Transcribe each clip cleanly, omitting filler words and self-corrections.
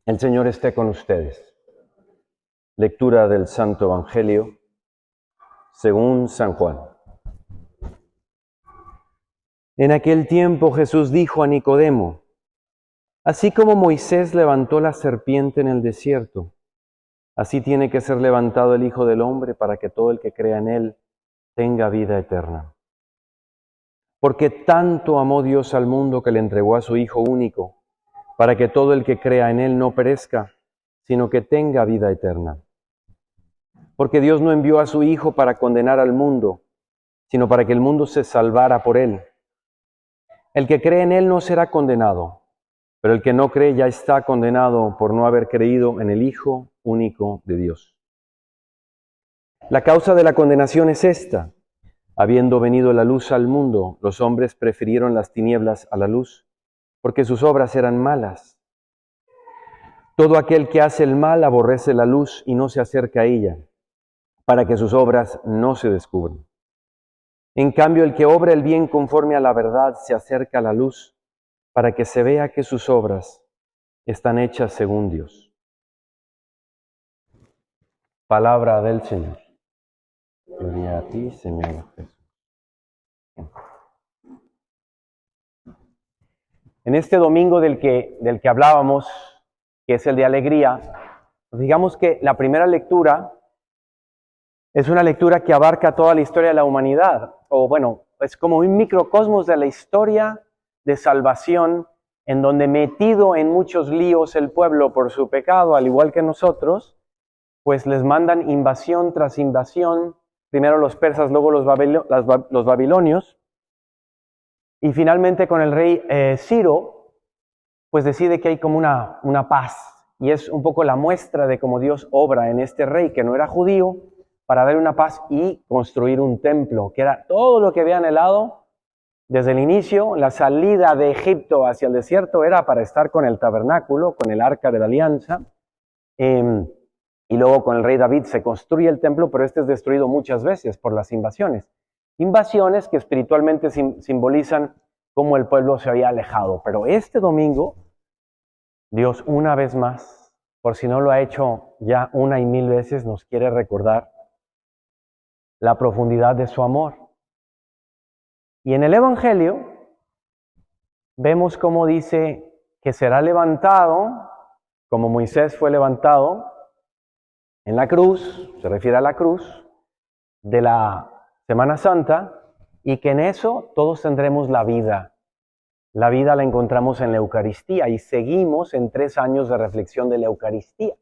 El Señor esté con ustedes. Lectura del Santo Evangelio según San Juan. En aquel tiempo Jesús dijo a Nicodemo: así como Moisés levantó la serpiente en el desierto, así tiene que ser levantado el Hijo del Hombre para que todo el que crea en él tenga vida eterna. Porque tanto amó Dios al mundo que le entregó a su Hijo único, para que todo el que crea en él no perezca, sino que tenga vida eterna. Porque Dios no envió a su Hijo para condenar al mundo, sino para que el mundo se salvara por él. El que cree en él no será condenado, pero el que no cree ya está condenado por no haber creído en el Hijo único de Dios. La causa de la condenación es esta: habiendo venido la luz al mundo, los hombres prefirieron las tinieblas a la luz, porque sus obras eran malas. Todo aquel que hace el mal aborrece la luz y no se acerca a ella, para que sus obras no se descubran. En cambio, el que obra el bien conforme a la verdad se acerca a la luz, para que se vea que sus obras están hechas según Dios. Palabra del Señor. Gloria a ti, Señor Jesús. En este domingo del que hablábamos, que es el de alegría, digamos que la primera lectura es una lectura que abarca toda la historia de la humanidad, o bueno, es como un microcosmos de la historia de salvación, en donde metido en muchos líos el pueblo por su pecado, al igual que nosotros, pues les mandan invasión tras invasión, primero los persas, luego los babilonios, y finalmente con el rey Ciro, pues decide que hay como una paz, y es un poco la muestra de cómo Dios obra en este rey que no era judío, para dar una paz y construir un templo, que era todo lo que había anhelado desde el inicio. La salida de Egipto hacia el desierto era para estar con el tabernáculo, con el arca de la alianza, y luego con el rey David se construye el templo, pero este es destruido muchas veces por las invasiones. Invasiones que espiritualmente simbolizan cómo el pueblo se había alejado. Pero este domingo, Dios una vez más, por si no lo ha hecho ya una y mil veces, nos quiere recordar la profundidad de su amor. Y en el Evangelio vemos cómo dice que será levantado, como Moisés fue levantado en la cruz, se refiere a la cruz de la Semana Santa, y que en eso todos tendremos la vida. La vida la encontramos en la Eucaristía y seguimos en 3 años de reflexión de la Eucaristía.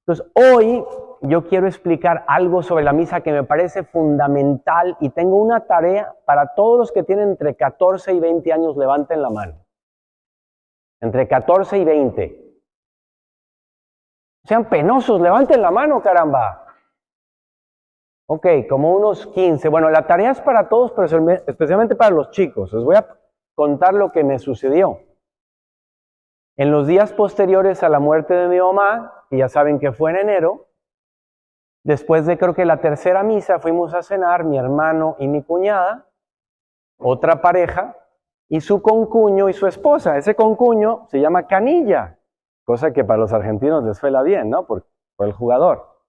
Entonces, hoy yo quiero explicar algo sobre la misa que me parece fundamental y tengo una tarea para todos los que tienen entre 14 y 20 años, levanten la mano. Entre 14 y 20. Sean penosos, levanten la mano, caramba. Ok, como unos 15. Bueno, la tarea es para todos, pero especialmente para los chicos. Les voy a contar lo que me sucedió. En los días posteriores a la muerte de mi mamá, que ya saben que fue en enero, después de creo que la tercera misa, fuimos a cenar mi hermano y mi cuñada, otra pareja, y su concuño y su esposa. Ese concuño se llama Canilla, cosa que para los argentinos les suena bien, ¿no? Por el jugador.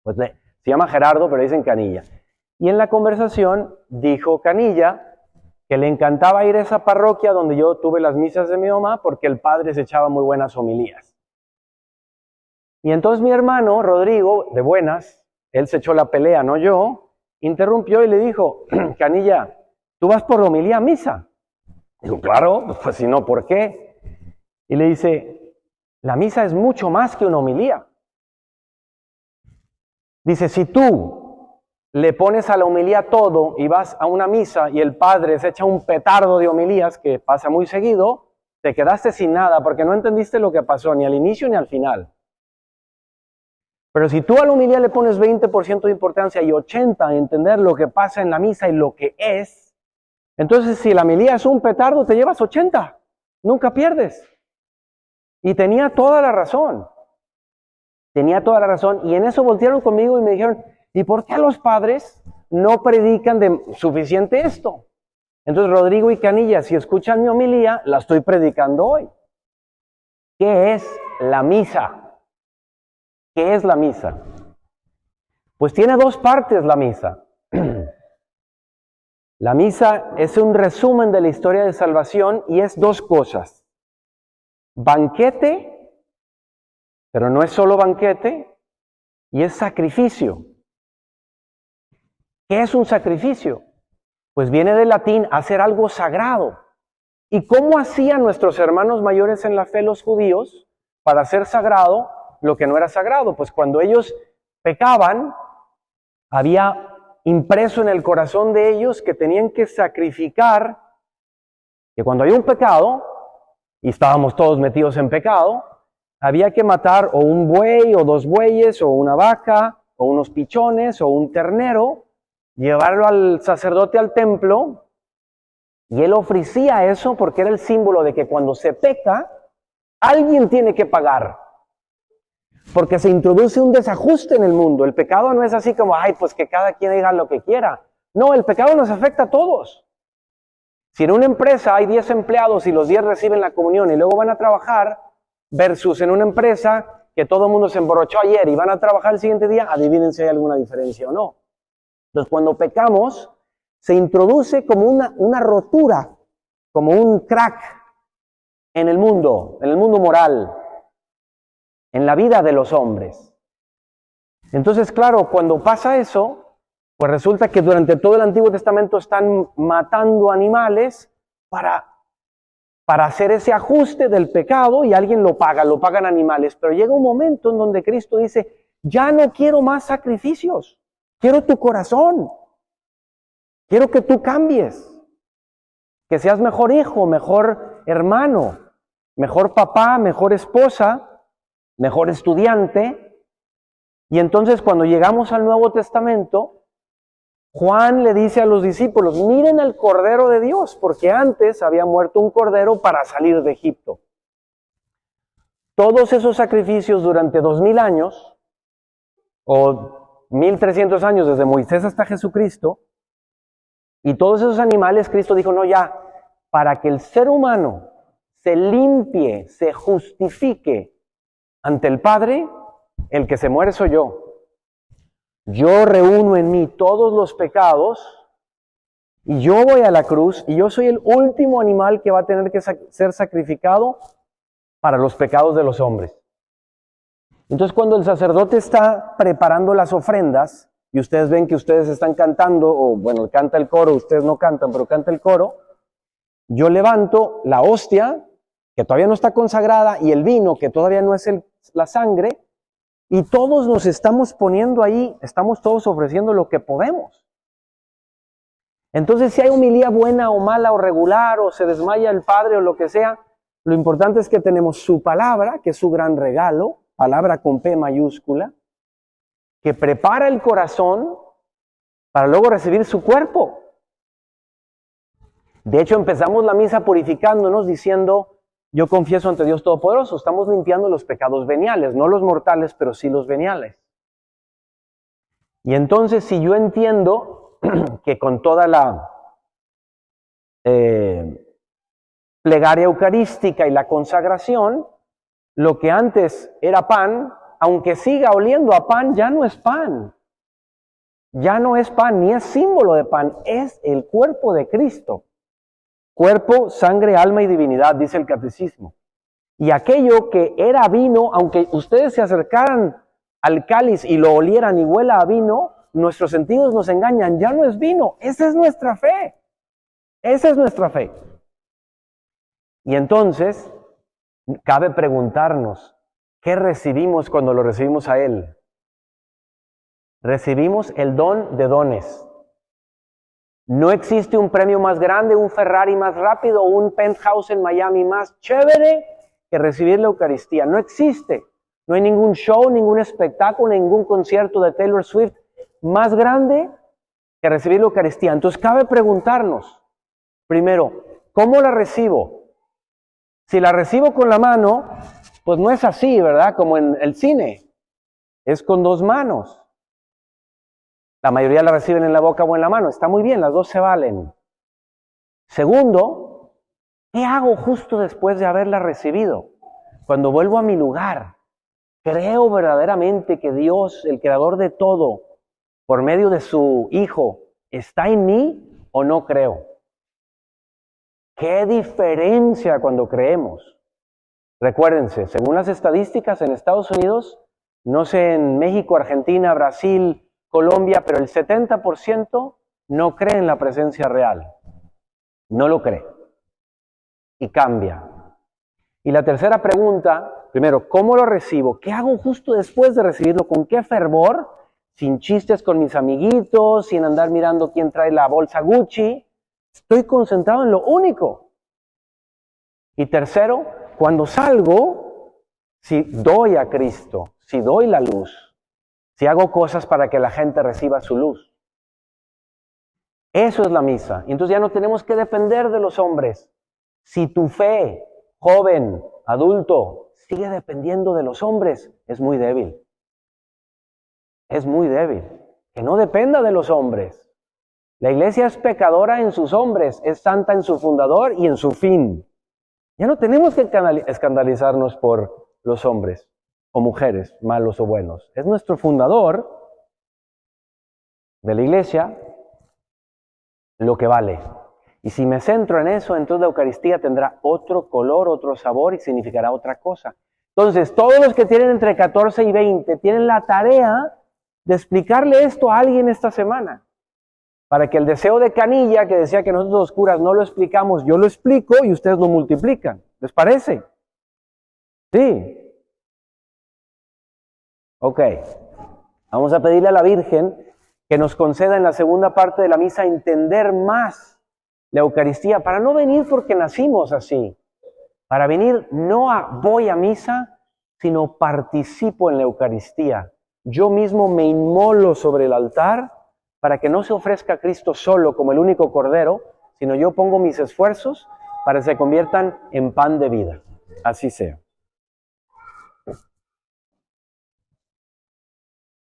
Pues se llama Gerardo, pero dicen Canilla. Y en la conversación dijo Canilla que le encantaba ir a esa parroquia donde yo tuve las misas de mi mamá porque el padre se echaba muy buenas homilías. Y entonces mi hermano, Rodrigo, de buenas, él se echó la pelea, no yo, interrumpió y le dijo: Canilla, ¿tú vas por homilía a misa? Digo, claro, pues si no, ¿por qué? Y le dice: la misa es mucho más que una homilía. Dice, si tú le pones a la homilía todo y vas a una misa y el padre se echa un petardo de homilías, que pasa muy seguido, te quedaste sin nada porque no entendiste lo que pasó ni al inicio ni al final. Pero si tú a la homilía le pones 20% de importancia y 80% a entender lo que pasa en la misa y lo que es, entonces si la homilía es un petardo, te llevas 80, nunca pierdes. Y tenía toda la razón. Tenía toda la razón, y en eso voltearon conmigo y me dijeron: ¿y por qué a los padres no predican de suficiente esto? Entonces Rodrigo y Canilla, si escuchan mi homilía, la estoy predicando hoy. ¿Qué es la misa. ¿Qué es la misa? Pues tiene dos partes la misa. La misa es un resumen de la historia de salvación y es dos cosas. Banquete, pero no es solo banquete, y es sacrificio. ¿Qué es un sacrificio? Pues viene del latín hacer algo sagrado. ¿Y cómo hacían nuestros hermanos mayores en la fe, los judíos, para hacer sagrado lo que no era sagrado? Pues cuando ellos pecaban, había impreso en el corazón de ellos que tenían que sacrificar, que cuando hay un pecado, y estábamos todos metidos en pecado, había que matar o un buey, o dos bueyes, o una vaca, o unos pichones, o un ternero, llevarlo al sacerdote al templo, y él ofrecía eso porque era el símbolo de que cuando se peca, alguien tiene que pagar. Porque se introduce un desajuste en el mundo. El pecado no es así como, ay, pues que cada quien diga lo que quiera. No, el pecado nos afecta a todos. Si en una empresa hay 10 empleados y los 10 reciben la comunión y luego van a trabajar, versus en una empresa que todo el mundo se emborrachó ayer y van a trabajar el siguiente día, adivinen si hay alguna diferencia o no. Entonces, cuando pecamos, se introduce como una rotura, como un crack en el mundo moral, en la vida de los hombres. Entonces, claro, cuando pasa eso, pues resulta que durante todo el Antiguo Testamento están matando animales para hacer ese ajuste del pecado y alguien lo pagan animales. Pero llega un momento en donde Cristo dice, ya no quiero más sacrificios, quiero tu corazón, quiero que tú cambies, que seas mejor hijo, mejor hermano, mejor papá, mejor esposa, mejor estudiante. Y entonces cuando llegamos al Nuevo Testamento, Juan le dice a los discípulos, miren al Cordero de Dios, porque antes había muerto un cordero para salir de Egipto. Todos esos sacrificios durante 2000 años, o 1300 años desde Moisés hasta Jesucristo, y todos esos animales, Cristo dijo, no, ya, para que el ser humano se limpie, se justifique ante el Padre, el que se muere soy yo. Yo reúno en mí todos los pecados y yo voy a la cruz y yo soy el último animal que va a tener que ser sacrificado para los pecados de los hombres. Entonces cuando el sacerdote está preparando las ofrendas y ustedes ven que ustedes están cantando, o bueno, canta el coro, ustedes no cantan, pero canta el coro, yo levanto la hostia, que todavía no está consagrada, y el vino, que todavía no es la sangre, y todos nos estamos poniendo ahí, estamos todos ofreciendo lo que podemos. Entonces, si hay homilía buena o mala o regular, o se desmaya el padre o lo que sea, lo importante es que tenemos su palabra, que es su gran regalo, palabra con P mayúscula, que prepara el corazón para luego recibir su cuerpo. De hecho, empezamos la misa purificándonos diciendo, yo confieso ante Dios Todopoderoso, estamos limpiando los pecados veniales, no los mortales, pero sí los veniales. Y entonces, si yo entiendo que con toda la plegaria eucarística y la consagración, lo que antes era pan, aunque siga oliendo a pan, ya no es pan. Ya no es pan, ni es símbolo de pan, es el cuerpo de Cristo. Cuerpo, sangre, alma y divinidad, dice el catecismo. Y aquello que era vino, aunque ustedes se acercaran al cáliz y lo olieran y huela a vino, nuestros sentidos nos engañan, ya no es vino, esa es nuestra fe. Esa es nuestra fe. Y entonces, cabe preguntarnos, ¿qué recibimos cuando lo recibimos a Él? Recibimos el don de dones. No existe un premio más grande, un Ferrari más rápido, un penthouse en Miami más chévere que recibir la Eucaristía. No existe. No hay ningún show, ningún espectáculo, ningún concierto de Taylor Swift más grande que recibir la Eucaristía. Entonces cabe preguntarnos, primero, ¿cómo la recibo? Si la recibo con la mano, pues no es así, ¿verdad? Como en el cine. Es con dos manos. La mayoría la reciben en la boca o en la mano. Está muy bien, las dos se valen. Segundo, ¿qué hago justo después de haberla recibido? cuando vuelvo a mi lugar, ¿creo verdaderamente que Dios, el creador de todo, por medio de su Hijo, está en mí o no creo? ¿Qué diferencia cuando creemos? Recuérdense, según las estadísticas en Estados Unidos, no sé en México, Argentina, Brasil, Colombia, pero el 70% no cree en la presencia real. No lo cree. Y cambia. Y la tercera pregunta, primero, ¿cómo lo recibo? ¿Qué hago justo después de recibirlo? ¿Con qué fervor? Sin chistes con mis amiguitos, sin andar mirando quién trae la bolsa Gucci. Estoy concentrado en lo único. Y tercero, cuando salgo, si doy a Cristo, si doy la luz, si hago cosas para que la gente reciba su luz. Eso es la misa. Y entonces ya no tenemos que depender de los hombres. Si tu fe, joven, adulto, sigue dependiendo de los hombres, es muy débil. Es muy débil. Que no dependa de los hombres. La iglesia es pecadora en sus hombres, es santa en su fundador y en su fin. Ya no tenemos que escandalizarnos por los hombres o mujeres, malos o buenos. Es nuestro fundador de la iglesia lo que vale. Y si me centro en eso, entonces la Eucaristía tendrá otro color, otro sabor y significará otra cosa. Entonces, todos los que tienen entre 14 y 20 tienen la tarea de explicarle esto a alguien esta semana. Para que el deseo de Canilla, que decía que nosotros los curas no lo explicamos, yo lo explico y ustedes lo multiplican. ¿Les parece? Sí. Ok. Vamos a pedirle a la Virgen que nos conceda en la segunda parte de la misa entender más la Eucaristía, para no venir porque nacimos así, para venir no a voy a misa, sino participo en la Eucaristía. Yo mismo me inmolo sobre el altar para que no se ofrezca Cristo solo como el único Cordero, sino yo pongo mis esfuerzos para que se conviertan en pan de vida. Así sea.